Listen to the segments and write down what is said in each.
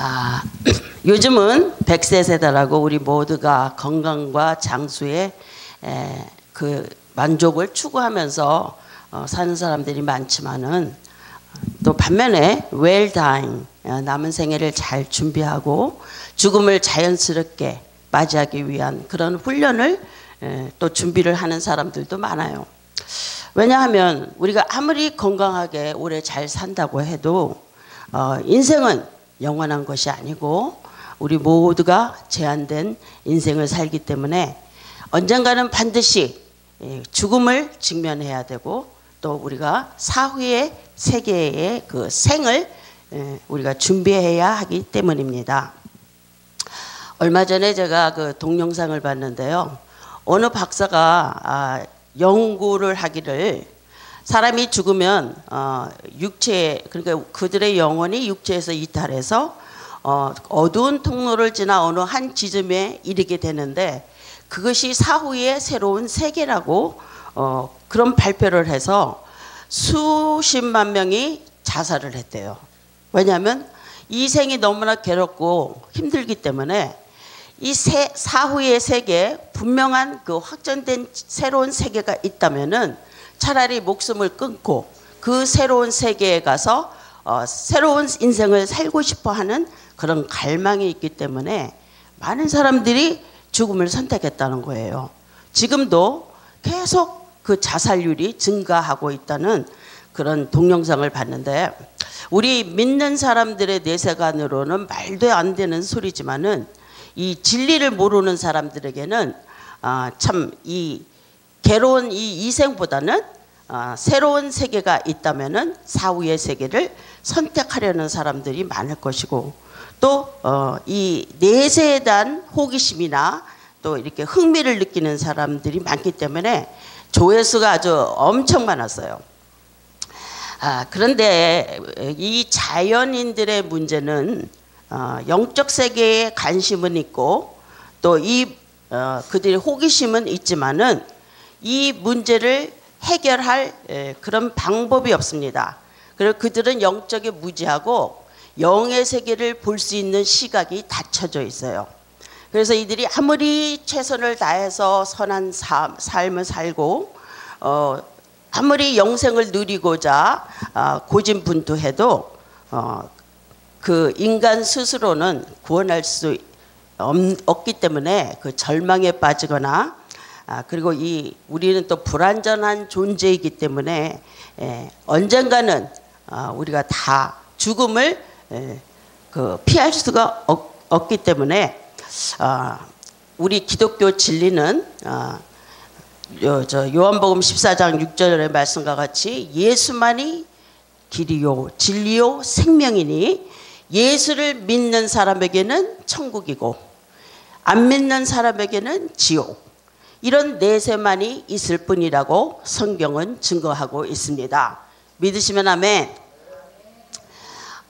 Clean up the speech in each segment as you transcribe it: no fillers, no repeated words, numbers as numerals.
아, 요즘은 100세 세대라고 우리 모두가 건강과 장수의 그 만족을 추구하면서 사는 사람들이 많지만은 또 반면에 웰다잉 남은 생애를 잘 준비하고 죽음을 자연스럽게 맞이하기 위한 그런 훈련을 또 준비를 하는 사람들도 많아요. 왜냐하면 우리가 아무리 건강하게 오래 잘 산다고 해도 인생은 영원한 것이 아니고 우리 모두가 제한된 인생을 살기 때문에 언젠가는 반드시 죽음을 직면해야 되고 또 우리가 사후의 세계의 그 생을 우리가 준비해야 하기 때문입니다. 얼마 전에 제가 그 동영상을 봤는데요. 어느 박사가 연구를 하기를 사람이 죽으면 육체, 그러니까 그들의 영혼이 육체에서 이탈해서 어두운 통로를 지나 어느 한 지점에 이르게 되는데 그것이 사후의 새로운 세계라고 그런 발표를 해서 수십만 명이 자살을 했대요. 왜냐하면 이 생이 너무나 괴롭고 힘들기 때문에 이 사후의 세계에 분명한 그 확정된 새로운 세계가 있다면은 차라리 목숨을 끊고 그 새로운 세계에 가서 새로운 인생을 살고 싶어 하는 그런 갈망이 있기 때문에 많은 사람들이 죽음을 선택했다는 거예요. 지금도 계속 그 자살률이 증가하고 있다는 그런 동영상을 봤는데 우리 믿는 사람들의 내세관으로는 말도 안 되는 소리지만은 이 진리를 모르는 사람들에게는 참 이 괴로운 이 이생보다는 새로운 세계가 있다면은 사후의 세계를 선택하려는 사람들이 많을 것이고 또 이 내세에 대한 호기심이나 또 이렇게 흥미를 느끼는 사람들이 많기 때문에 조회수가 아주 엄청 많았어요. 그런데 이 자연인들의 문제는 영적 세계에 관심은 있고 또 이 그들의 호기심은 있지만은 이 문제를 해결할 그런 방법이 없습니다. 그리고 그들은 영적에 무지하고 영의 세계를 볼 수 있는 시각이 닫혀져 있어요. 그래서 이들이 아무리 최선을 다해서 선한 삶을 살고 아무리 영생을 누리고자 고진분투해도 그 인간 스스로는 구원할 수 없기 때문에 그 절망에 빠지거나 그리고 우리는 또 불완전한 존재이기 때문에 언젠가는 우리가 다 죽음을 그 피할 수가 없기 때문에 우리 기독교 진리는 요한복음 14장 6절의 말씀과 같이 예수만이 길이요 진리요 생명이니 예수를 믿는 사람에게는 천국이고 안 믿는 사람에게는 지옥 이런 내세만이 있을 뿐이라고 성경은 증거하고 있습니다. 믿으시면 아멘.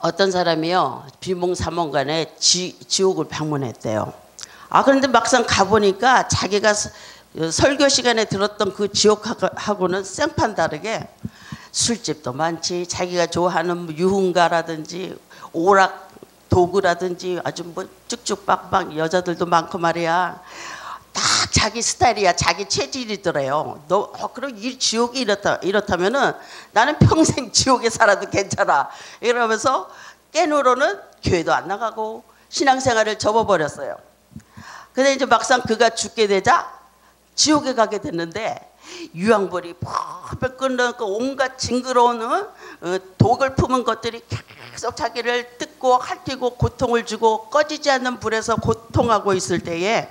어떤 사람이요 비몽사몽간에 지옥을 방문했대요. 그런데 막상 가보니까 자기가 설교 시간에 들었던 그 지옥하고는 생판 다르게 술집도 많지 자기가 좋아하는 유흥가라든지 오락 도구라든지 아주 뭐 쭉쭉빡빡 여자들도 많고 말이야. 딱 자기 스타일이야. 자기 체질이더래요. 그럼 이 지옥이 이렇다면은 나는 평생 지옥에 살아도 괜찮아. 이러면서 깨누로는 교회도 안 나가고 신앙생활을 접어버렸어요. 근데 이제 막상 그가 죽게 되자 지옥에 가게 됐는데 유황벌이 펄펄 끓는 그 온갖 징그러운 독을 품은 것들이 계속 자기를 뜯고 핥히고 고통을 주고 꺼지지 않는 불에서 고통하고 있을 때에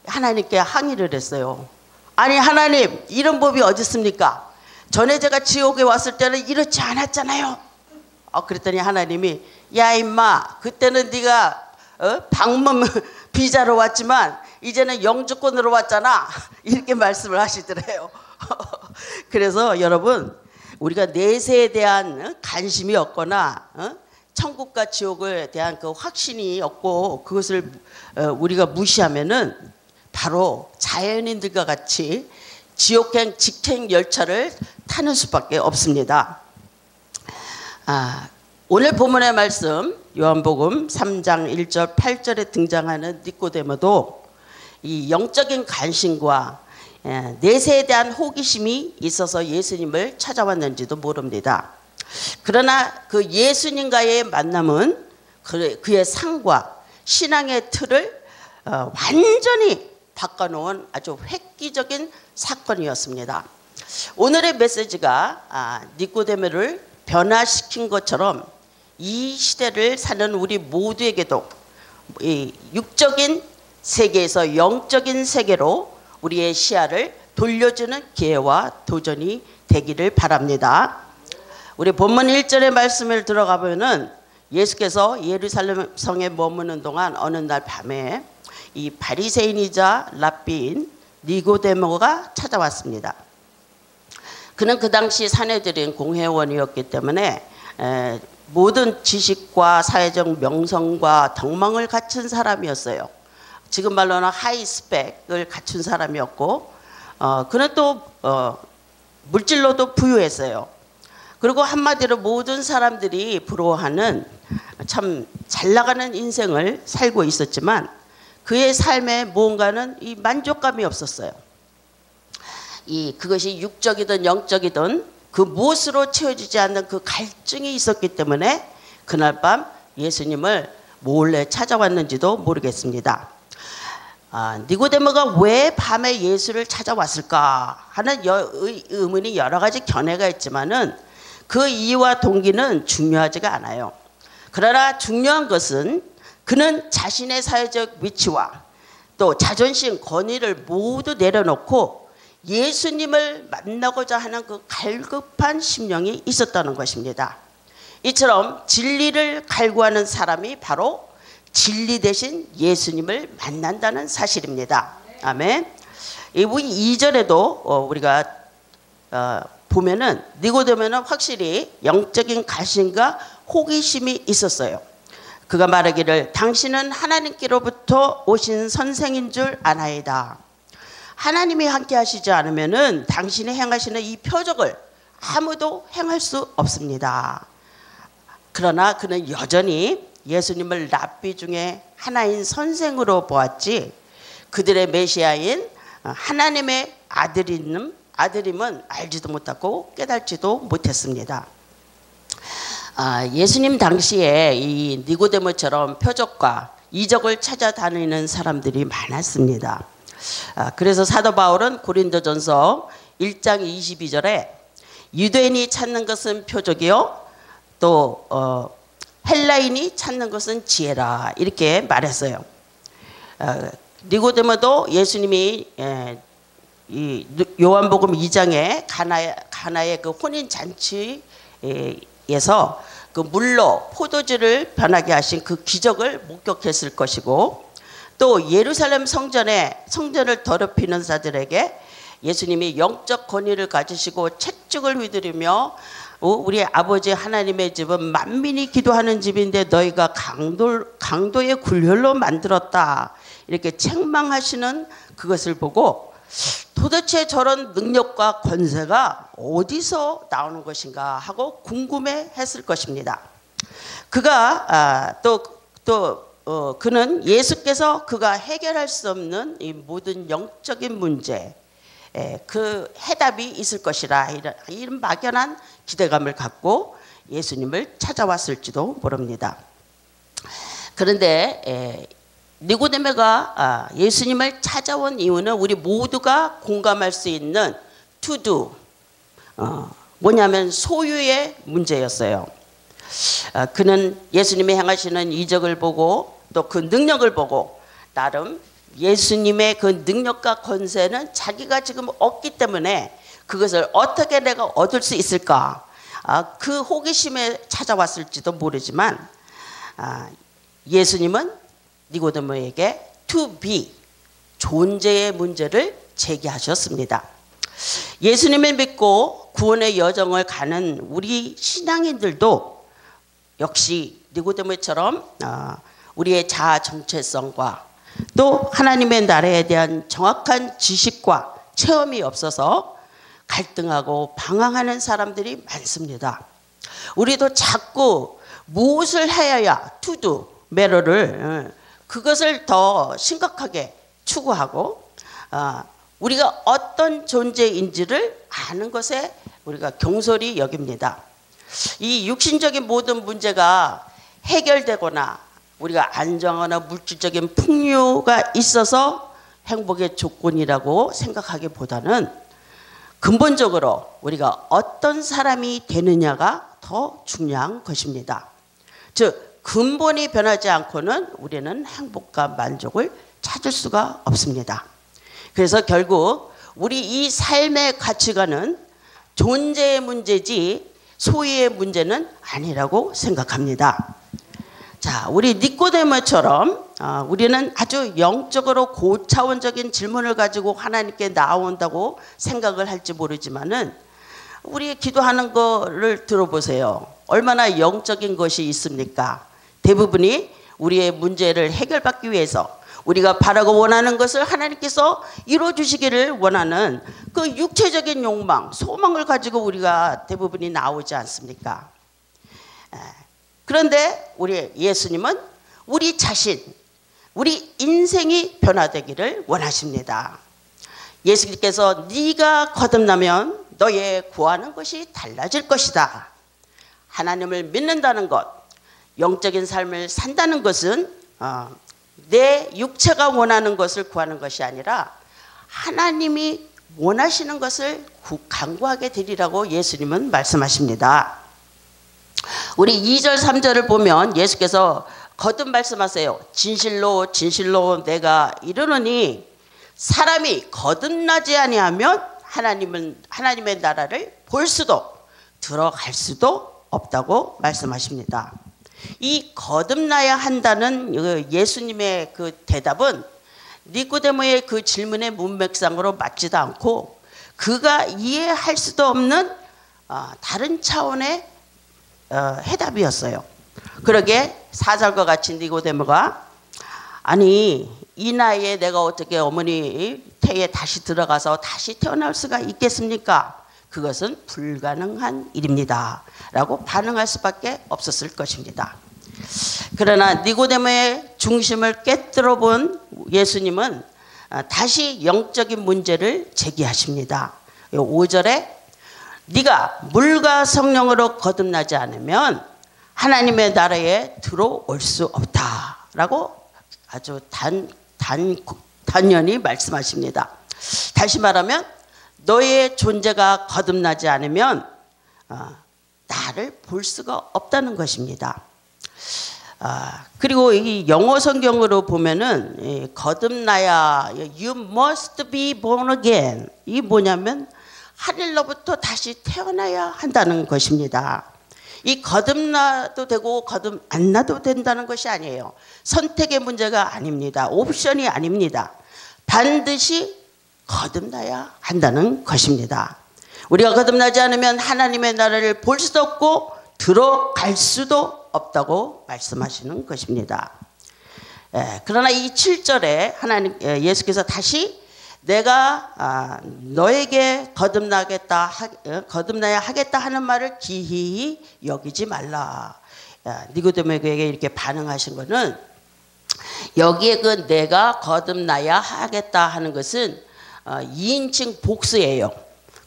하나님께 항의를 했어요. 아니 하나님 이런 법이 어디 있습니까? 전에 제가 지옥에 왔을 때는 이렇지 않았잖아요. 그랬더니 하나님이 야 임마 그때는 네가 방문 비자로 왔지만 이제는 영주권으로 왔잖아. 이렇게 말씀을 하시더래요. 그래서 여러분 우리가 내세에 대한 관심이 없거나 천국과 지옥에 대한 그 확신이 없고 그것을 우리가 무시하면은 바로 자연인들과 같이 지옥행 직행 열차를 타는 수밖에 없습니다. 오늘 본문의 말씀 요한복음 3장 1절 8절에 등장하는 니고데모도 이 영적인 관심과 내세에 대한 호기심이 있어서 예수님을 찾아왔는지도 모릅니다. 그러나 그 예수님과의 만남은 그의 삶과 신앙의 틀을 완전히 바꿔놓은 아주 획기적인 사건이었습니다. 오늘의 메시지가 니고데모를 변화시킨 것처럼 이 시대를 사는 우리 모두에게도 이 육적인 세계에서 영적인 세계로 우리의 시야를 돌려주는 기회와 도전이 되기를 바랍니다. 우리 본문 1절의 말씀을 들어가 보면은 예수께서 예루살렘 성에 머무는 동안 어느 날 밤에 이 바리새인이자 랍비인 니고데모가 찾아왔습니다. 그는 그 당시 사내들인 공회원이었기 때문에 모든 지식과 사회적 명성과 덕망을 갖춘 사람이었어요. 지금 말로는 하이 스펙을 갖춘 사람이었고 그는 또 물질로도 부유했어요. 그리고 한마디로 모든 사람들이 부러워하는 참 잘나가는 인생을 살고 있었지만 그의 삶에 무언가는 이 만족감이 없었어요. 그것이 육적이든 영적이든 그 무엇으로 채워지지 않는 그 갈증이 있었기 때문에 그날 밤 예수님을 몰래 찾아왔는지도 모르겠습니다. 니고데모가 왜 밤에 예수를 찾아왔을까 하는 의문이 여러 가지 견해가 있지만은 그 이유와 동기는 중요하지가 않아요. 그러나 중요한 것은 그는 자신의 사회적 위치와 또 자존심, 권위를 모두 내려놓고 예수님을 만나고자 하는 그 갈급한 심령이 있었다는 것입니다. 이처럼 진리를 갈구하는 사람이 바로 진리 대신 예수님을 만난다는 사실입니다. 아멘. 이 2절에도 우리가 보면은 니고데모는 확실히 영적인 가심과 호기심이 있었어요. 그가 말하기를 당신은 하나님께로부터 오신 선생인 줄 아나이다. 하나님이 함께 하시지 않으면은 당신이 행하시는 이 표적을 아무도 행할 수 없습니다. 그러나 그는 여전히 예수님을 랍비 중에 하나인 선생으로 보았지 그들의 메시아인 하나님의 아들임은 알지도 못하고 깨닫지도 못했습니다. 예수님 당시에 이 니고데모처럼 표적과 이적을 찾아다니는 사람들이 많았습니다. 그래서 사도 바울은 고린도전서 1장 22절에 유대인이 찾는 것은 표적이요 또 헬라인이 찾는 것은 지혜라 이렇게 말했어요. 니고데모도 예수님이 이 요한복음 2장에 가나의 그 혼인 잔치에서 그 물로 포도주를 변하게 하신 그 기적을 목격했을 것이고 또 예루살렘 성전을 더럽히는 자들에게 예수님이 영적 권위를 가지시고 채찍을 휘두르며 우리 아버지 하나님의 집은 만민이 기도하는 집인데 너희가 강도의 굴혈로 만들었다 이렇게 책망하시는 그것을 보고 도대체 저런 능력과 권세가 어디서 나오는 것인가 하고 궁금해했을 것입니다. 그가 그는 예수께서 그가 해결할 수 없는 이 모든 영적인 문제 그 해답이 있을 것이라 이런 막연한 기대감을 갖고 예수님을 찾아왔을지도 모릅니다. 그런데 니고데모가 예수님을 찾아온 이유는 우리 모두가 공감할 수 있는 to do 뭐냐면 소유의 문제였어요. 그는 예수님이 행하시는 이적을 보고 또 그 능력을 보고 나름 예수님의 그 능력과 권세는 자기가 지금 얻기 때문에 그것을 어떻게 내가 얻을 수 있을까 그 호기심에 찾아왔을지도 모르지만 예수님은 니고데모에게 to be 존재의 문제를 제기하셨습니다. 예수님을 믿고 구원의 여정을 가는 우리 신앙인들도 역시 니고데모처럼 우리의 자아 정체성과 또 하나님의 나라에 대한 정확한 지식과 체험이 없어서 갈등하고 방황하는 사람들이 많습니다. 우리도 자꾸 무엇을 해야 투두 매로를 그것을 더 심각하게 추구하고 우리가 어떤 존재인지를 아는 것에 우리가 경솔히 여깁니다. 이 육신적인 모든 문제가 해결되거나 우리가 안정하거나 물질적인 풍요가 있어서 행복의 조건이라고 생각하기보다는 근본적으로 우리가 어떤 사람이 되느냐가 더 중요한 것입니다. 즉 근본이 변하지 않고는 우리는 행복과 만족을 찾을 수가 없습니다. 그래서 결국 우리 이 삶의 가치관은 존재의 문제지 소유의 문제는 아니라고 생각합니다. 자, 우리 니코데모처럼 우리는 아주 영적으로 고차원적인 질문을 가지고 하나님께 나온다고 생각을 할지 모르지만은 우리 기도하는 거를 들어보세요. 얼마나 영적인 것이 있습니까? 대부분이 우리의 문제를 해결받기 위해서 우리가 바라고 원하는 것을 하나님께서 이루어주시기를 원하는 그 육체적인 욕망, 소망을 가지고 우리가 대부분이 나오지 않습니까? 그런데 우리 예수님은 우리 자신, 우리 인생이 변화되기를 원하십니다. 예수님께서 네가 거듭나면 너의 구하는 것이 달라질 것이다. 하나님을 믿는다는 것, 영적인 삶을 산다는 것은 내 육체가 원하는 것을 구하는 것이 아니라 하나님이 원하시는 것을 간구하게 되리라고 예수님은 말씀하십니다. 우리 2절 3절을 보면 예수께서 거듭 말씀하세요. 진실로 진실로 내가 이르노니 사람이 거듭나지 아니하면 하나님의 나라를 볼 수도 들어갈 수도 없다고 말씀하십니다. 이 거듭나야 한다는 예수님의 그 대답은 니코데모의 그 질문의 문맥상으로 맞지도 않고 그가 이해할 수도 없는 다른 차원의 해답이었어요. 그러게 4절과 같이 니코데모가 아니 이 나이에 내가 어떻게 어머니 태에 다시 들어가서 다시 태어날 수가 있겠습니까? 그것은 불가능한 일입니다. 라고 반응할 수밖에 없었을 것입니다. 그러나 니고데모의 중심을 깨뜨려 본 예수님은 다시 영적인 문제를 제기하십니다. 5절에 네가 물과 성령으로 거듭나지 않으면 하나님의 나라에 들어올 수 없다라고 아주 단연히 말씀하십니다. 다시 말하면 너의 존재가 거듭나지 않으면 나를 볼 수가 없다는 것입니다. 그리고 이 영어 성경으로 보면은 거듭나야 you must be born again 이 뭐냐면 하늘로부터 다시 태어나야 한다는 것입니다. 이 거듭나도 되고 거듭 안 나도 된다는 것이 아니에요. 선택의 문제가 아닙니다. 옵션이 아닙니다. 반드시 거듭나야 한다는 것입니다. 우리가 거듭나지 않으면 하나님의 나라를 볼 수도 없고 들어갈 수도 없다고 말씀하시는 것입니다. 그러나 이 7절에 예수께서 다시 내가 너에게 거듭나야 하겠다 하는 말을 기이히 여기지 말라. 니고데모에게 이렇게 반응하신 것은 여기에 그 내가 거듭나야 하겠다 하는 것은 2인칭 복수예요.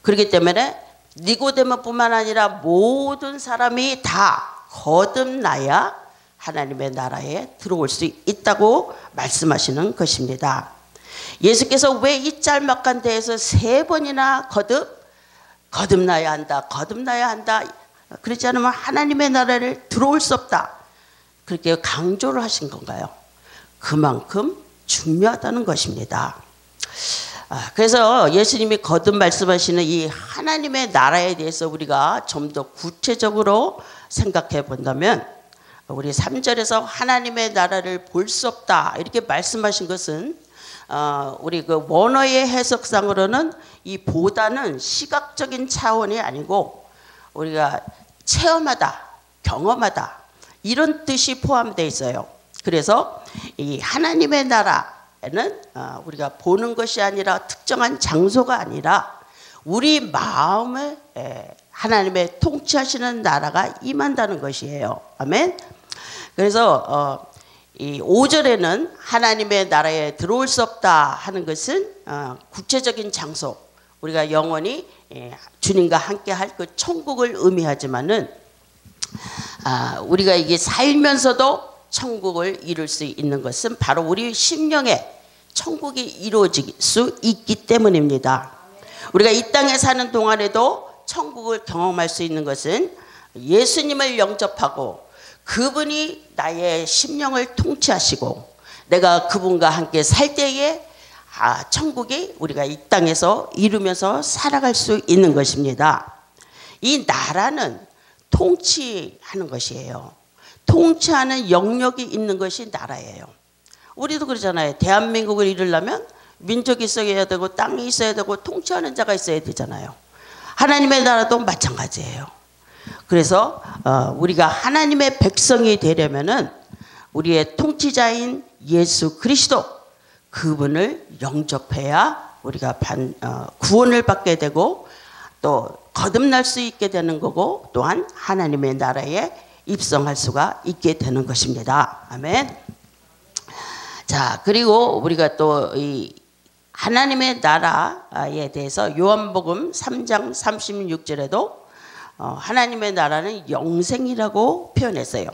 그렇기 때문에 니고데모뿐만 아니라 모든 사람이 다 거듭나야 하나님의 나라에 들어올 수 있다고 말씀하시는 것입니다. 예수께서 왜 이 짤막한 데에서 3번이나 거듭나야 한다, 거듭나야 한다, 그렇지 않으면 하나님의 나라를 들어올 수 없다, 그렇게 강조를 하신 건가요? 그만큼 중요하다는 것입니다. 그래서 예수님이 거듭 말씀하시는 이 하나님의 나라에 대해서 우리가 좀 더 구체적으로 생각해 본다면 우리 3절에서 하나님의 나라를 볼 수 없다 이렇게 말씀하신 것은 우리 그 원어의 해석상으로는 이 보다는 시각적인 차원이 아니고 우리가 체험하다, 경험하다 이런 뜻이 포함되어 있어요. 그래서 이 하나님의 나라는 우리가 보는 것이 아니라 특정한 장소가 아니라 우리 마음에 하나님의 통치하시는 나라가 임한다는 것이에요. 아멘. 그래서 이 5절에는 하나님의 나라에 들어올 수 없다 하는 것은 구체적인 장소, 우리가 영원히 주님과 함께 할 그 천국을 의미하지만은 우리가 이게 살면서도 천국을 이룰 수 있는 것은 바로 우리 심령에 천국이 이루어질 수 있기 때문입니다. 우리가 이 땅에 사는 동안에도 천국을 경험할 수 있는 것은 예수님을 영접하고 그분이 나의 심령을 통치하시고 내가 그분과 함께 살 때에 천국이 우리가 이 땅에서 이루면서 살아갈 수 있는 것입니다. 이 나라는 통치하는 것이에요. 통치하는 영역이 있는 것이 나라예요. 우리도 그러잖아요. 대한민국을 이루려면 민족이 있어야 되고 땅이 있어야 되고 통치하는 자가 있어야 되잖아요. 하나님의 나라도 마찬가지예요. 그래서 우리가 하나님의 백성이 되려면은 우리의 통치자인 예수 그리스도 그분을 영접해야 우리가 구원을 받게 되고 또 거듭날 수 있게 되는 거고 또한 하나님의 나라에 입성할 수가 있게 되는 것입니다. 아멘. 자, 그리고 우리가 또 이 하나님의 나라에 대해서 요한복음 3장 36절에도 하나님의 나라는 영생이라고 표현했어요.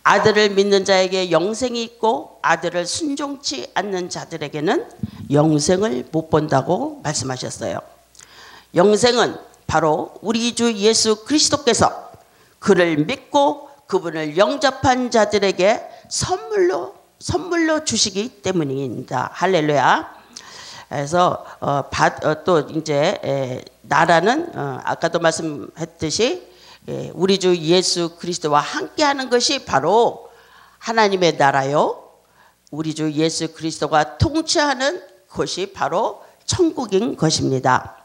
아들을 믿는 자에게 영생이 있고 아들을 순종치 않는 자들에게는 영생을 못 본다고 말씀하셨어요. 영생은 바로 우리 주 예수 그리스도께서 그를 믿고 그분을 영접한 자들에게 선물로 주시기 때문입니다. 할렐루야. 그래서 또 이제 나라는 아까도 말씀했듯이 우리 주 예수 그리스도와 함께하는 것이 바로 하나님의 나라요. 우리 주 예수 그리스도가 통치하는 것이 바로 천국인 것입니다.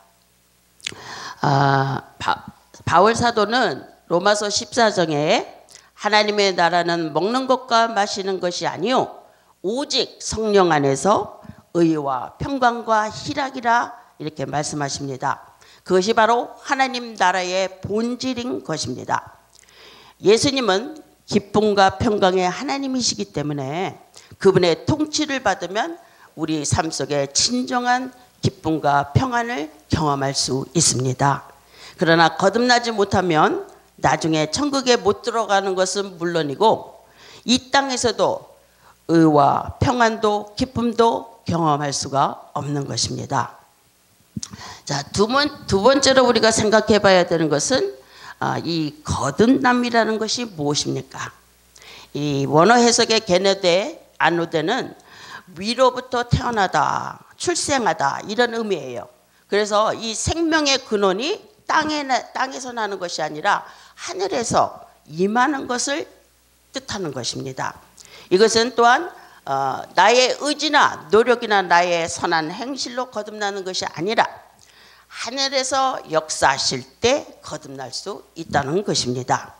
바울 사도는 로마서 14장에 하나님의 나라는 먹는 것과 마시는 것이 아니요 오직 성령 안에서 의와 평강과 희락이라 이렇게 말씀하십니다. 그것이 바로 하나님 나라의 본질인 것입니다. 예수님은 기쁨과 평강의 하나님이시기 때문에 그분의 통치를 받으면 우리 삶 속에 진정한 기쁨과 평안을 경험할 수 있습니다. 그러나 거듭나지 못하면 나중에 천국에 못 들어가는 것은 물론이고 이 땅에서도 의와 평안도 기쁨도 경험할 수가 없는 것입니다. 자, 두 번째로 우리가 생각해 봐야 되는 것은 이 거듭남이라는 것이 무엇입니까? 이 원어 해석의 개념대 안우대는 위로부터 태어나다, 출생하다 이런 의미예요. 그래서 이 생명의 근원이 땅에서 나는 것이 아니라 하늘에서 임하는 것을 뜻하는 것입니다. 이것은 또한 나의 의지나 노력이나 나의 선한 행실로 거듭나는 것이 아니라 하늘에서 역사하실 때 거듭날 수 있다는 것입니다.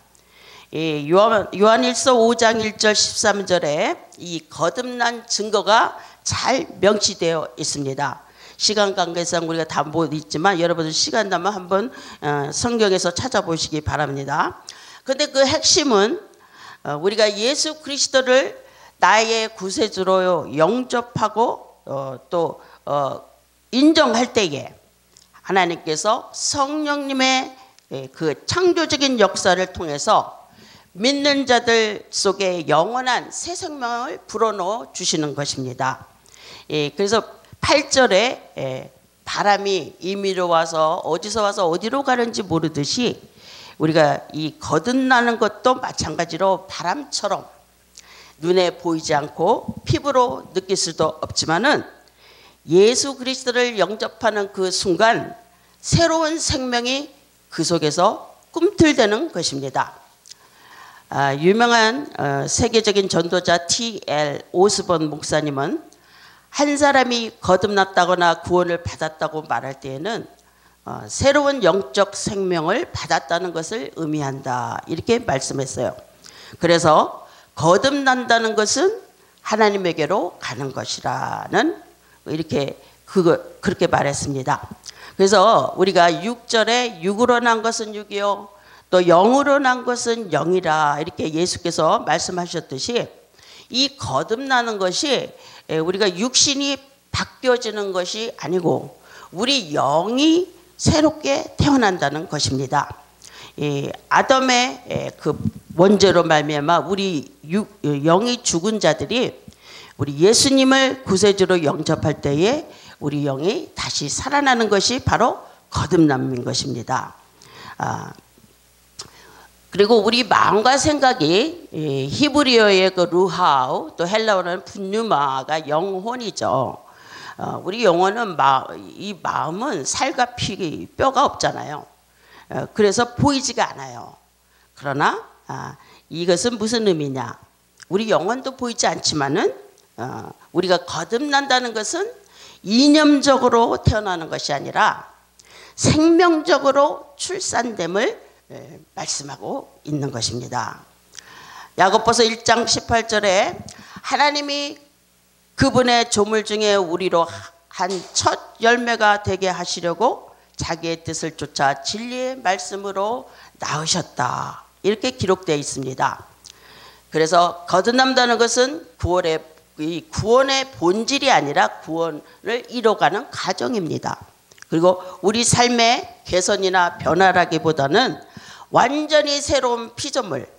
요한일서 5장 1절 13절에 이 거듭난 증거가 잘 명시되어 있습니다. 시간 관계상 우리가 다 못 있지만 여러분들 시간 나면 한번 성경에서 찾아보시기 바랍니다. 그런데 그 핵심은 우리가 예수 그리스도를 나의 구세주로 영접하고 또 인정할 때에 하나님께서 성령님의 그 창조적인 역사를 통해서 믿는 자들 속에 영원한 새 생명을 불어넣어 주시는 것입니다. 그래서 8절에 바람이 임의로 와서 어디서 와서 어디로 가는지 모르듯이 우리가 이 거듭나는 것도 마찬가지로 바람처럼 눈에 보이지 않고 피부로 느낄 수도 없지만은 예수 그리스도를 영접하는 그 순간 새로운 생명이 그 속에서 꿈틀대는 것입니다. 유명한 세계적인 전도자 T.L. 오스본 목사님은 한 사람이 거듭났다거나 구원을 받았다고 말할 때에는 새로운 영적 생명을 받았다는 것을 의미한다 이렇게 말씀했어요. 그래서 거듭난다는 것은 하나님에게로 가는 것이라는 그렇게 말했습니다. 그래서 우리가 6절에 육으로 난 것은 육이요 또 영으로 난 것은 영이라 이렇게 예수께서 말씀하셨듯이 이 거듭나는 것이 우리가 육신이 바뀌어지는 것이 아니고 우리 영이 새롭게 태어난다는 것입니다. 아담의 그 원죄로 말미암아 우리 영이 죽은 자들이 우리 예수님을 구세주로 영접할 때에 우리 영이 다시 살아나는 것이 바로 거듭남인 것입니다. 그리고 우리 마음과 생각이 히브리어의 그 루하우 또 헬라어는 분유마가 영혼이죠. 우리 영혼은 이 마음은 살과 피 뼈가 없잖아요. 그래서 보이지가 않아요. 그러나 이것은 무슨 의미냐? 우리 영혼도 보이지 않지만은 우리가 거듭난다는 것은 이념적으로 태어나는 것이 아니라 생명적으로 출산됨을 말씀하고 있는 것입니다. 야고보서 1장 18절에 하나님이 그분의 조물 중에 우리로 한 첫 열매가 되게 하시려고 자기의 뜻을 쫓아 진리의 말씀으로 낳으셨다. 이렇게 기록되어 있습니다. 그래서 거듭난다는 것은 구원의 본질이 아니라 구원을 이뤄가는 과정입니다. 그리고 우리 삶의 개선이나 변화라기보다는 완전히 새로운 피조물,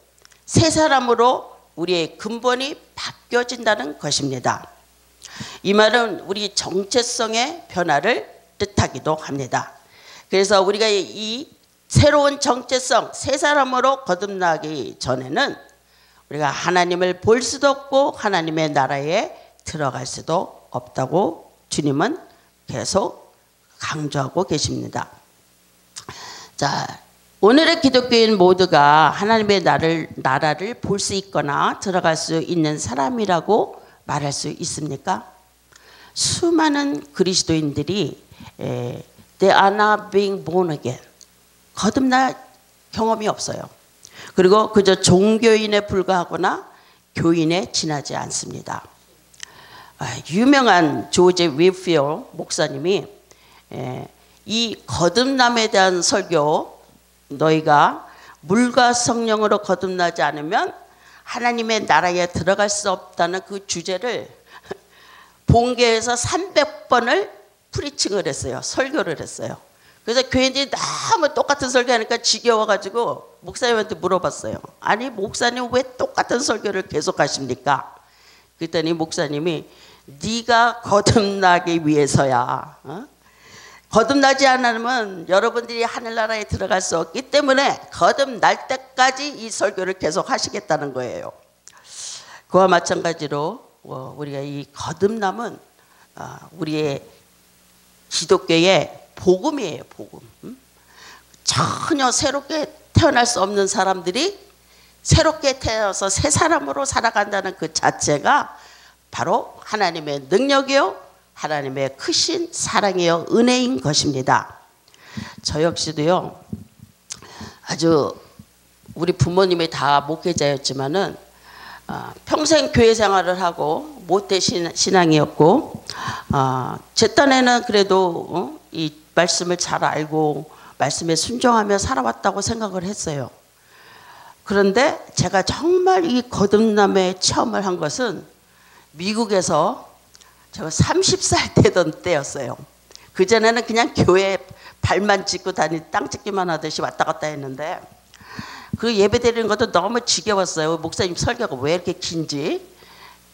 새 사람으로 우리의 근본이 바뀌어진다는 것입니다. 이 말은 우리 정체성의 변화를 뜻하기도 합니다. 그래서 우리가 이 새로운 정체성, 새 사람으로 거듭나기 전에는 우리가 하나님을 볼 수도 없고 하나님의 나라에 들어갈 수도 없다고 주님은 계속 강조하고 계십니다. 자, 오늘의 기독교인 모두가 하나님의 나라를 볼 수 있거나 들어갈 수 있는 사람이라고 말할 수 있습니까? 수많은 그리스도인들이 They are not being born again. 거듭날 경험이 없어요. 그리고 그저 종교인에 불과하거나 교인에 지나지 않습니다. 유명한 조지 윌필 목사님이 이 거듭남에 대한 설교, 너희가 물과 성령으로 거듭나지 않으면 하나님의 나라에 들어갈 수 없다는 그 주제를 본교에서 300번을 프리칭을 했어요. 설교를 했어요. 그래서 교인들이 너무 똑같은 설교하니까 지겨워가지고 목사님한테 물어봤어요. 아니 목사님 왜 똑같은 설교를 계속 하십니까? 그랬더니 목사님이 네가 거듭나기 위해서야. 거듭나지 않으면 여러분들이 하늘나라에 들어갈 수 없기 때문에 거듭날 때까지 이 설교를 계속 하시겠다는 거예요. 그와 마찬가지로 우리가 이 거듭남은 우리의 기독교의 복음이에요. 복음. 전혀 새롭게 태어날 수 없는 사람들이 새롭게 태어나서 새 사람으로 살아간다는 그 자체가 바로 하나님의 능력이요 하나님의 크신 사랑이요 은혜인 것입니다. 저 역시도요 아주 우리 부모님이 다 목회자였지만은 평생 교회 생활을 하고 모태 신앙이었고 제 딴에는 그래도 이 말씀을 잘 알고 말씀에 순종하며 살아왔다고 생각을 했어요. 그런데 제가 정말 이 거듭남의 체험을 한 것은 미국에서 제가 30살 되던 때였어요. 그전에는 그냥 교회에 발만 짚고 땅 찢기만 하듯이 왔다 갔다 했는데 그 예배 드리는 것도 너무 지겨웠어요. 목사님 설교가 왜 이렇게 긴지.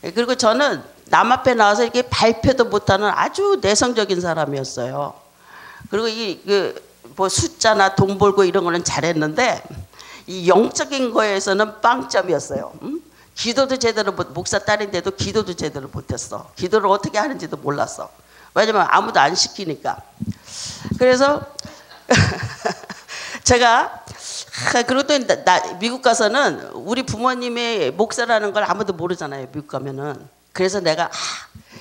그리고 저는 남 앞에 나와서 이렇게 발표도 못하는 아주 내성적인 사람이었어요. 그리고 뭐 숫자나 돈 벌고 이런 거는 잘했는데 이 영적인 거에서는 빵점이었어요. 기도도 제대로 목사 딸인데도 기도도 제대로 못했어. 기도를 어떻게 하는지도 몰랐어. 왜냐면 아무도 안 시키니까. 그래서 제가 그리고 또 미국 가서는 우리 부모님의 목사라는 걸 아무도 모르잖아요. 미국 가면은. 그래서 내가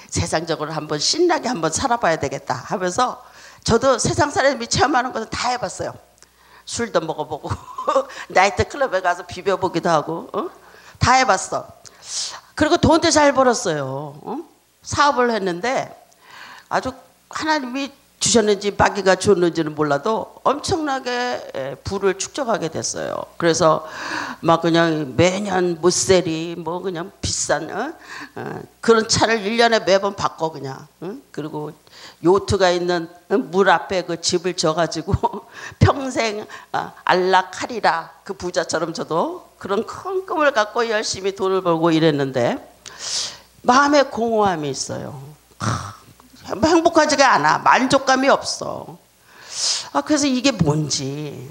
세상적으로 한번 신나게 한번 살아봐야 되겠다 하면서 저도 세상 사람이 체험하는 것은 다 해봤어요. 술도 먹어보고 나이트클럽에 가서 비벼보기도 하고 다 해봤어. 그리고 돈도 잘 벌었어요. 사업을 했는데 아주 하나님이 주셨는지 마귀가 줬는지는 몰라도 엄청나게 부를 축적하게 됐어요. 그래서 막 그냥 매년 모셀이 뭐 그냥 비싼 그런 차를 1년에 매번 바꿔 그냥. 그리고 요트가 있는 물 앞에 그 집을 져가지고 평생 안락하리라 그 부자처럼 저도 그런 큰 꿈을 갖고 열심히 돈을 벌고 이랬는데 마음에 공허함이 있어요. 행복하지가 않아. 만족감이 없어. 그래서 이게 뭔지.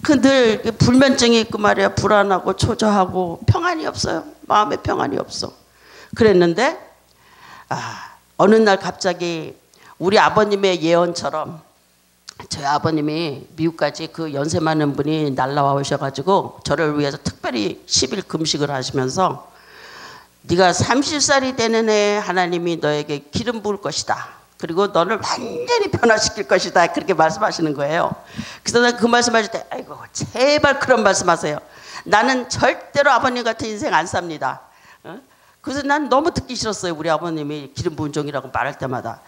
늘 불면증이 있고 말이야. 불안하고 초조하고 평안이 없어요. 마음에 평안이 없어. 그랬는데 어느 날 갑자기 우리 아버님의 예언처럼 저희 아버님이 미국까지 그 연세 많은 분이 날라와 오셔가지고 저를 위해서 특별히 10일 금식을 하시면서 네가 30살이 되는 해 하나님이 너에게 기름 부을 것이다. 그리고 너를 완전히 변화시킬 것이다. 그렇게 말씀하시는 거예요. 그래서 내가 그 말씀하실 때 아이고 제발 그런 말씀하세요. 나는 절대로 아버님 같은 인생 안 삽니다. 그래서 난 너무 듣기 싫었어요. 우리 아버님이 기름 부은 종이라고 말할 때마다.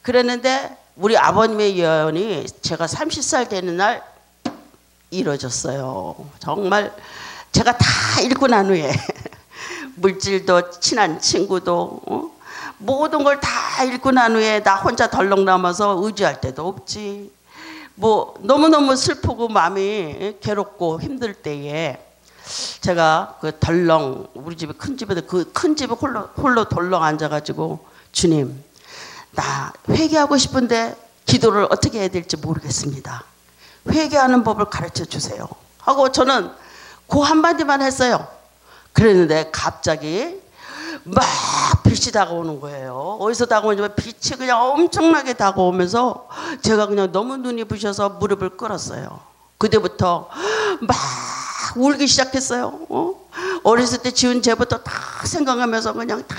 그랬는데 우리 아버님의 예언이 제가 30살 되는 날 이루어졌어요. 정말 제가 다 읽고 난 후에 물질도 친한 친구도 모든 걸 다 읽고 난 후에 나 혼자 덜렁 남아서 의지할 데도 없지. 뭐 너무너무 슬프고 마음이 괴롭고 힘들 때에 제가 그 덜렁 우리 집에 큰 집에 그 큰 집에 홀로 덜렁 앉아가지고 주님 나 회개하고 싶은데 기도를 어떻게 해야 될지 모르겠습니다. 회개하는 법을 가르쳐 주세요. 하고 저는 그 한마디만 했어요. 그랬는데 갑자기 막 빛이 다가오는 거예요. 어디서 다가오냐면 빛이 그냥 엄청나게 다가오면서 제가 그냥 너무 눈이 부셔서 무릎을 꿇었어요. 그때부터 막 울기 시작했어요. 어렸을 때 지은 죄부터 다 생각하면서 그냥 다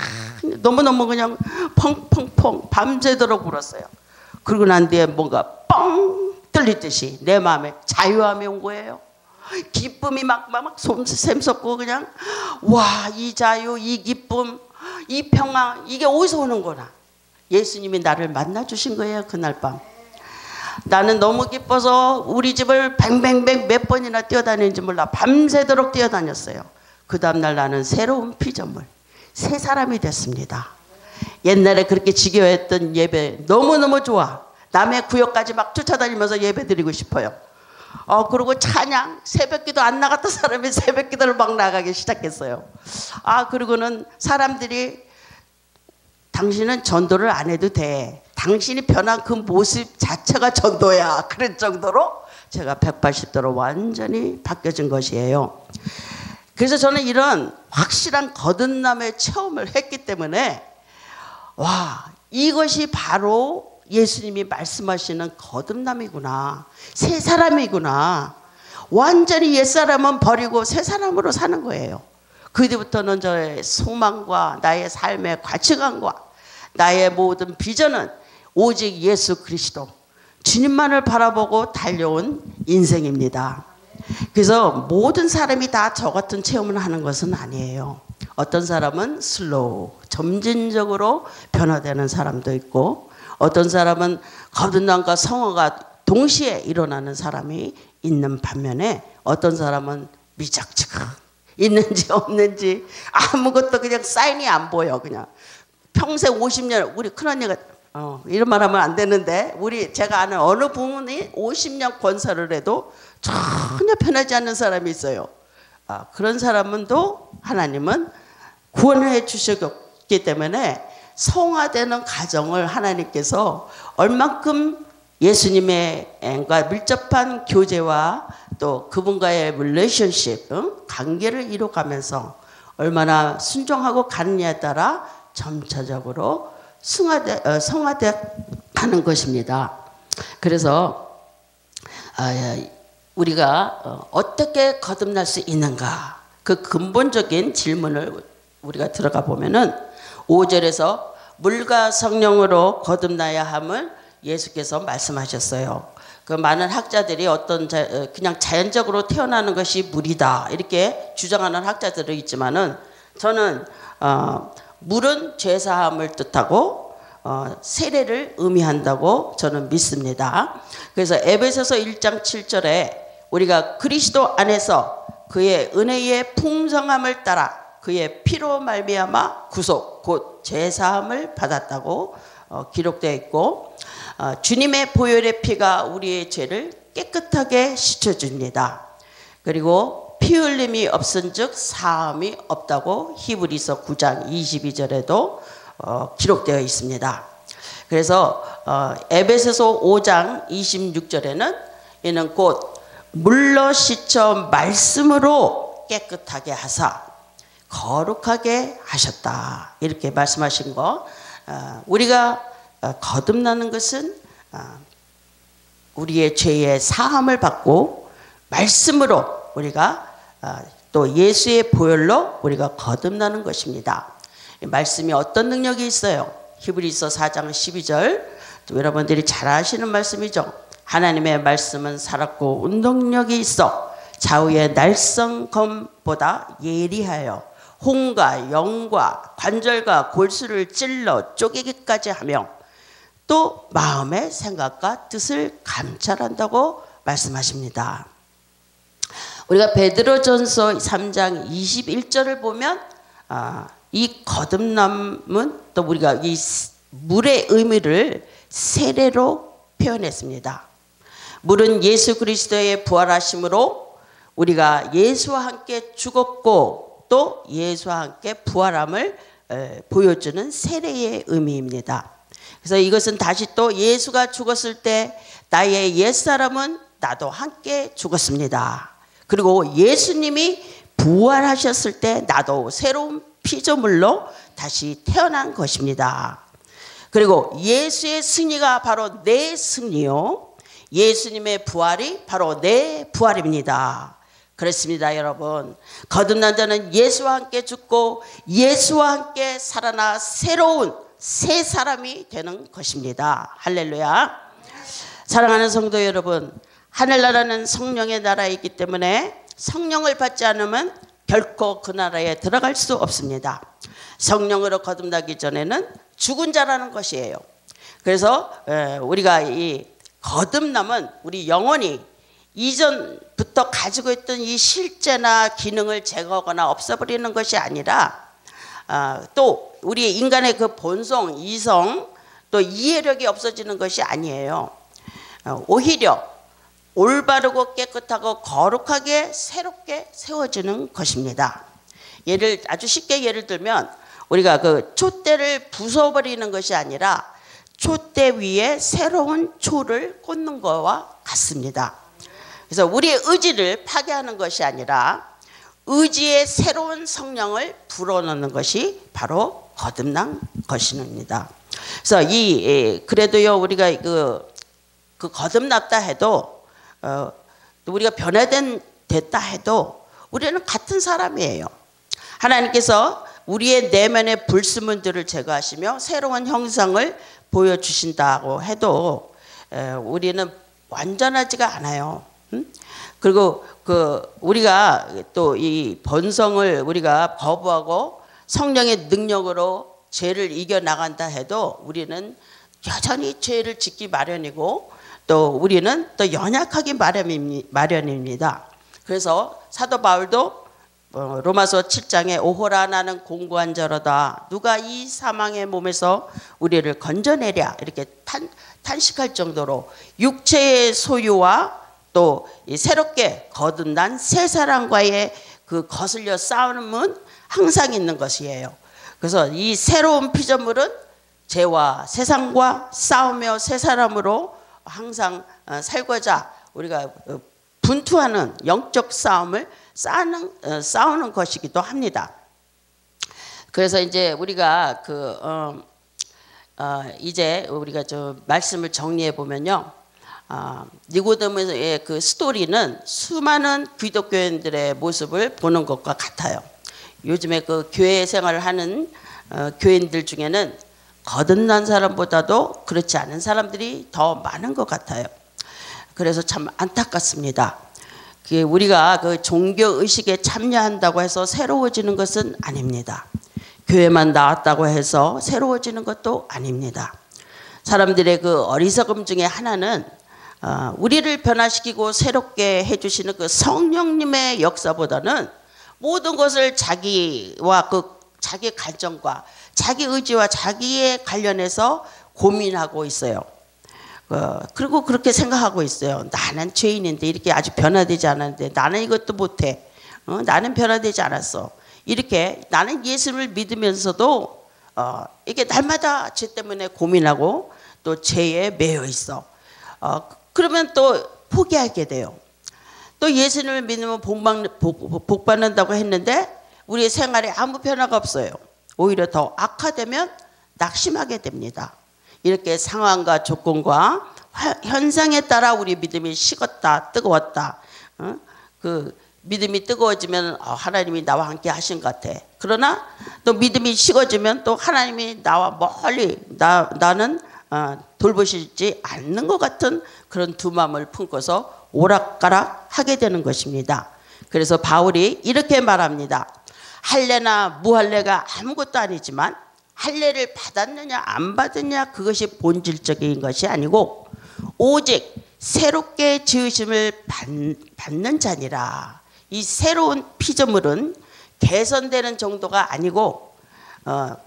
너무너무 그냥 펑펑펑 밤새도록 울었어요. 그러고 난 뒤에 뭔가 뻥 뚫리듯이 내 마음에 자유함이 온 거예요. 기쁨이 막 샘솟고 그냥 와 이 자유 이 기쁨 이 평화 이게 어디서 오는 거나 예수님이 나를 만나 주신 거예요. 그날 밤 나는 너무 기뻐서 우리 집을 뱅뱅뱅 몇 번이나 뛰어다니는지 몰라. 밤새도록 뛰어다녔어요. 그 다음날 나는 새로운 피조물 새 사람이 됐습니다. 옛날에 그렇게 지겨웠던 예배 너무너무 좋아. 남의 구역까지 막 쫓아다니면서 예배 드리고 싶어요. 그리고 찬양 새벽기도 안 나갔던 사람이 새벽기도를 막 나가기 시작했어요. 그리고는 사람들이 당신은 전도를 안 해도 돼. 당신이 변한 그 모습 자체가 전도야. 그럴 정도로 제가 180도로 완전히 바뀌어진 것이에요. 그래서 저는 이런 확실한 거듭남의 체험을 했기 때문에 와 이것이 바로 예수님이 말씀하시는 거듭남이구나. 새 사람이구나. 완전히 옛사람은 버리고 새 사람으로 사는 거예요. 그때부터는 저의 소망과 나의 삶의 가치관과 나의 모든 비전은 오직 예수 그리스도 주님만을 바라보고 달려온 인생입니다. 그래서 모든 사람이 다 저 같은 체험을 하는 것은 아니에요. 어떤 사람은 슬로우 점진적으로 변화되는 사람도 있고 어떤 사람은 거듭남과 성화가 동시에 일어나는 사람이 있는 반면에 어떤 사람은 미적지각 있는지 없는지 아무것도 그냥 사인이 안 보여. 그냥 평생 50년 우리 큰언니가 이런 말 하면 안 되는데 제가 아는 어느 부모님 50년 권사를 해도 전혀 변하지 않는 사람이 있어요. 그런 사람은 또 하나님은 구원해 주셨기 때문에 성화되는 과정을 하나님께서 얼만큼 예수님과 밀접한 교제와 또 그분과의 릴레이션십 관계를 이루어가면서 얼마나 순종하고 가느냐에 따라 점차적으로 성화돼 가는 것입니다. 그래서 우리가 어떻게 거듭날 수 있는가 그 근본적인 질문을 우리가 들어가 보면은 5절에서 물과 성령으로 거듭나야 함을 예수께서 말씀하셨어요. 그 많은 학자들이 그냥 자연적으로 태어나는 것이 물이다 이렇게 주장하는 학자들이 있지만은 저는 물은 죄사함을 뜻하고 세례를 의미한다고 저는 믿습니다. 그래서 에베소서 1장 7절에 우리가 그리스도 안에서 그의 은혜의 풍성함을 따라 그의 피로 말미암아 구속 곧 제사함을 받았다고 기록되어 있고, 주님의 보혈의 피가 우리의 죄를 깨끗하게 씻어줍니다. 그리고 피 흘림이 없은즉 사함이 없다고 히브리서 9장 22절에도 기록되어 있습니다. 그래서 에베소서 5장 26절에는 이는 곧 물로 씻어 말씀으로 깨끗하게 하사 거룩하게 하셨다, 이렇게 말씀하신 거. 우리가 거듭나는 것은 우리의 죄의 사함을 받고 말씀으로 우리가 또 예수의 보혈로 우리가 거듭나는 것입니다. 말씀이 어떤 능력이 있어요? 히브리서 4장 12절, 또 여러분들이 잘 아시는 말씀이죠. 하나님의 말씀은 살았고 운동력이 있어 좌우의 날성검보다 예리하여 혼과 영과 관절과 골수를 찔러 쪼개기까지 하며 또 마음의 생각과 뜻을 감찰한다고 말씀하십니다. 우리가 베드로전서 3장 21절을 보면 이 거듭남은 또 우리가 이 물의 의미를 세례로 표현했습니다. 물은 예수 그리스도의 부활하심으로 우리가 예수와 함께 죽었고 또 예수와 함께 부활함을 보여주는 세례의 의미입니다. 그래서 이것은 다시 또 예수가 죽었을 때 나의 옛사람은 나도 함께 죽었습니다. 그리고 예수님이 부활하셨을 때 나도 새로운 피조물로 다시 태어난 것입니다. 그리고 예수의 승리가 바로 내 승리요, 예수님의 부활이 바로 내 부활입니다. 그렇습니다, 여러분. 거듭난 자는 예수와 함께 죽고 예수와 함께 살아나 새로운 새 사람이 되는 것입니다. 할렐루야. 사랑하는 성도 여러분, 하늘나라는 성령의 나라이기 때문에 성령을 받지 않으면 결코 그 나라에 들어갈 수 없습니다. 성령으로 거듭나기 전에는 죽은 자라는 것이에요. 그래서 우리가 이 거듭남은 우리 영혼이 이전부터 가지고 있던 이 실제나 기능을 제거하거나 없애버리는 것이 아니라 또 우리 인간의 그 본성, 이성, 또 이해력이 없어지는 것이 아니에요. 오히려 올바르고 깨끗하고 거룩하게 새롭게 세워지는 것입니다. 아주 쉽게 예를 들면 우리가 그 촛대를 부숴버리는 것이 아니라 촛대 위에 새로운 초를 꽂는 것과 같습니다. 그래서 우리의 의지를 파괴하는 것이 아니라 의지의 새로운 성령을 불어넣는 것이 바로 거듭난 것입니다. 그래서 그래도요, 우리가 그 거듭났다 해도 우리가 변화됐다 해도 우리는 같은 사람이에요. 하나님께서 우리의 내면의 불순물들을 제거하시며 새로운 형상을 보여주신다고 해도 우리는 완전하지가 않아요. 그리고 우리가 또 이 본성을 우리가 거부하고 성령의 능력으로 죄를 이겨나간다 해도 우리는 여전히 죄를 짓기 마련이고 또 우리는 또 연약하기 마련입니다. 그래서 사도 바울도 로마서 7장에 오호라 나는 공고한 자로다 누가 이 사망의 몸에서 우리를 건져내랴 이렇게 탄식할 정도로 육체의 소유와 또 새롭게 거듭난 새 사람과의 그 거슬려 싸움은 항상 있는 것이에요. 그래서 이 새로운 피조물은 죄와 세상과 싸우며 새 사람으로 항상 살고자 우리가 분투하는 영적 싸움을 싸우는 것이기도 합니다. 그래서 이제 우리가 이제 우리가 좀 말씀을 정리해 보면요, 니고데모의 그 스토리는 수많은 기독교인들의 모습을 보는 것과 같아요. 요즘에 그 교회 생활을 하는 교인들 중에는 거듭난 사람보다도 그렇지 않은 사람들이 더 많은 것 같아요. 그래서 참 안타깝습니다. 우리가 그 종교 의식에 참여한다고 해서 새로워지는 것은 아닙니다. 교회만 나왔다고 해서 새로워지는 것도 아닙니다. 사람들의 그 어리석음 중에 하나는 우리를 변화시키고 새롭게 해주시는 그 성령님의 역사보다는 모든 것을 자기와 자기 갈증과 자기 의지와 자기에 관련해서 고민하고 있어요. 그리고 그렇게 생각하고 있어요. 나는 죄인인데 이렇게 아직 변화되지 않았는데 나는 이것도 못해. 나는 변화되지 않았어. 이렇게 나는 예수를 믿으면서도 이게 날마다 죄 때문에 고민하고 또 죄에 매여 있어. 그러면 또 포기하게 돼요. 또 예수님을 믿으면 복 받는다고 했는데 우리의 생활에 아무 변화가 없어요. 오히려 더 악화되면 낙심하게 됩니다. 이렇게 상황과 조건과 현상에 따라 우리 믿음이 식었다 뜨거웠다. 그 믿음이 뜨거워지면 하나님이 나와 함께 하신 것 같아. 그러나 또 믿음이 식어지면 또 하나님이 나와 멀리 나는 돌보시지 않는 것 같은 그런 두 마음을 품고서 오락가락 하게 되는 것입니다. 그래서 바울이 이렇게 말합니다. 할례나 무할례가 아무것도 아니지만 할례를 받았느냐 안 받았느냐 그것이 본질적인 것이 아니고 오직 새롭게 지으심을 받는 자니라. 이 새로운 피조물은 개선되는 정도가 아니고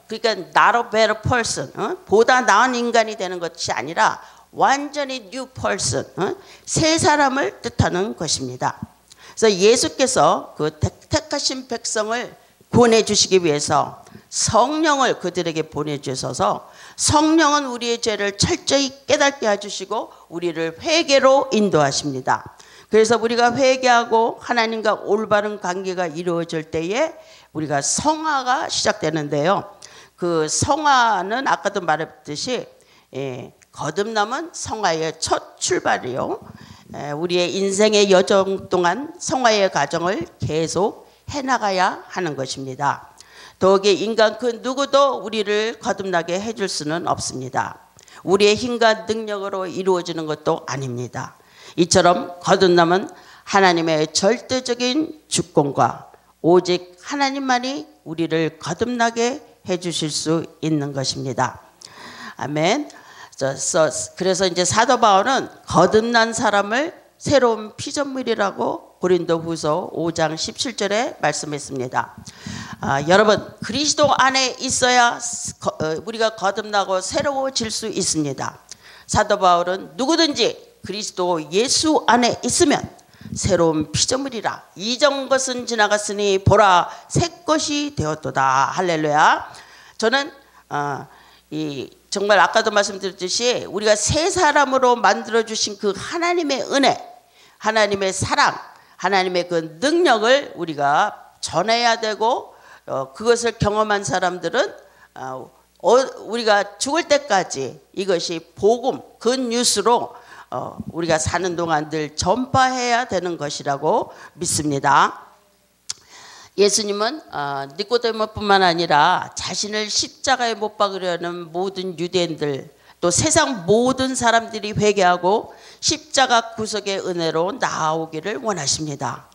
그러니까 not a better person, 보다 나은 인간이 되는 것이 아니라 완전히 new person, 새 사람을 뜻하는 것입니다. 그래서 예수께서 그 택하신 백성을 구원해 주시기 위해서 성령을 그들에게 보내주셔서 성령은 우리의 죄를 철저히 깨닫게 해주시고 우리를 회개로 인도하십니다. 그래서 우리가 회개하고 하나님과 올바른 관계가 이루어질 때에 우리가 성화가 시작되는데요. 그 성화는 아까도 말했듯이 거듭남은 성화의 첫 출발이요. 우리의 인생의 여정 동안 성화의 과정을 계속 해나가야 하는 것입니다. 더욱이 인간 그 누구도 우리를 거듭나게 해줄 수는 없습니다. 우리의 힘과 능력으로 이루어지는 것도 아닙니다. 이처럼 거듭남은 하나님의 절대적인 주권과 오직 하나님만이 우리를 거듭나게 해주실 수 있는 것입니다. 아멘. 그래서 이제 사도 바울은 거듭난 사람을 새로운 피조물이라고 고린도후서 5장 17절에 말씀했습니다. 여러분 그리스도 안에 있어야 우리가 거듭나고 새로워질 수 있습니다. 사도 바울은 누구든지 그리스도 예수 안에 있으면 새로운 피조물이라 이전 것은 지나갔으니 보라 새 것이 되었도다. 할렐루야. 저는 정말 아까도 말씀드렸듯이 우리가 새 사람으로 만들어주신 그 하나님의 은혜, 하나님의 사랑, 하나님의 그 능력을 우리가 전해야 되고 그것을 경험한 사람들은 우리가 죽을 때까지 이것이 복음, 굿뉴스로 우리가 사는 동안 늘 전파해야 되는 것이라고 믿습니다. 예수님은 니고데모뿐만 아니라 자신을 십자가에 못 박으려는 모든 유대인들 또 세상 모든 사람들이 회개하고 십자가 구속의 은혜로 나아오기를 원하십니다.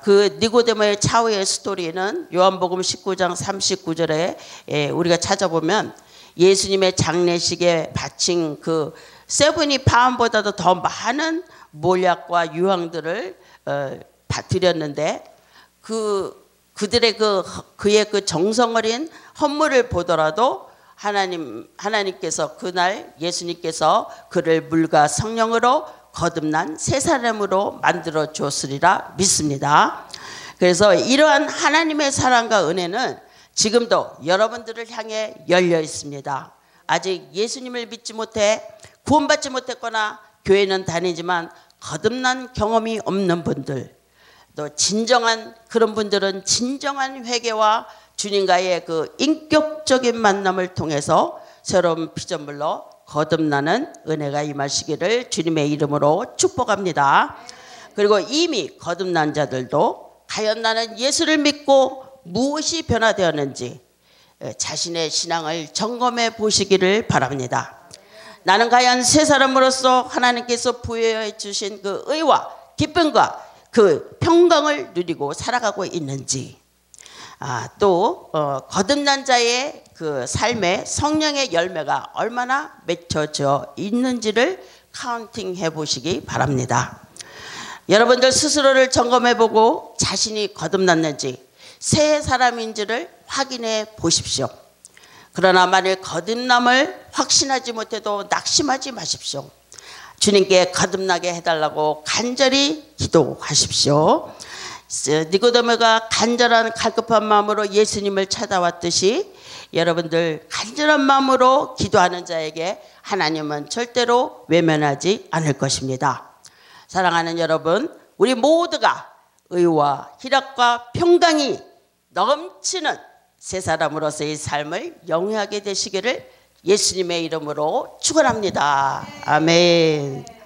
그 니고데모의 차후의 스토리는 요한복음 19장 39절에 우리가 찾아보면 예수님의 장례식에 바친 그 세븐이 파운보다도 더 많은 몰약과 유황들을 드렸는데 그들의 그의 그 정성 어린 헌물을 보더라도 하나님께서 그날 예수님께서 그를 물과 성령으로 거듭난 새 사람으로 만들어 주었으리라 믿습니다. 그래서 이러한 하나님의 사랑과 은혜는 지금도 여러분들을 향해 열려 있습니다. 아직 예수님을 믿지 못해 구원받지 못했거나 교회는 다니지만 거듭난 경험이 없는 분들, 또 진정한 그런 분들은 진정한 회개와 주님과의 그 인격적인 만남을 통해서 새로운 피조물로 거듭나는 은혜가 임하시기를 주님의 이름으로 축복합니다. 그리고 이미 거듭난 자들도 과연 나는 예수를 믿고 무엇이 변화되었는지 자신의 신앙을 점검해 보시기를 바랍니다. 나는 과연 새 사람으로서 하나님께서 부여해 주신 그 의와 기쁨과 그 평강을 누리고 살아가고 있는지, 또 거듭난 자의 그 삶에 성령의 열매가 얼마나 맺혀져 있는지를 카운팅해 보시기 바랍니다. 여러분들 스스로를 점검해 보고 자신이 거듭났는지 새 사람인지를 확인해 보십시오. 그러나 만일 거듭남을 확신하지 못해도 낙심하지 마십시오. 주님께 거듭나게 해달라고 간절히 기도하십시오. 니고데모가 간절한 갈급한 마음으로 예수님을 찾아왔듯이 여러분들 간절한 마음으로 기도하는 자에게 하나님은 절대로 외면하지 않을 것입니다. 사랑하는 여러분, 우리 모두가 의와 희락과 평강이 넘치는 새 사람으로서의 삶을 영위하게 되시기를 예수님의 이름으로 축원합니다. 아멘.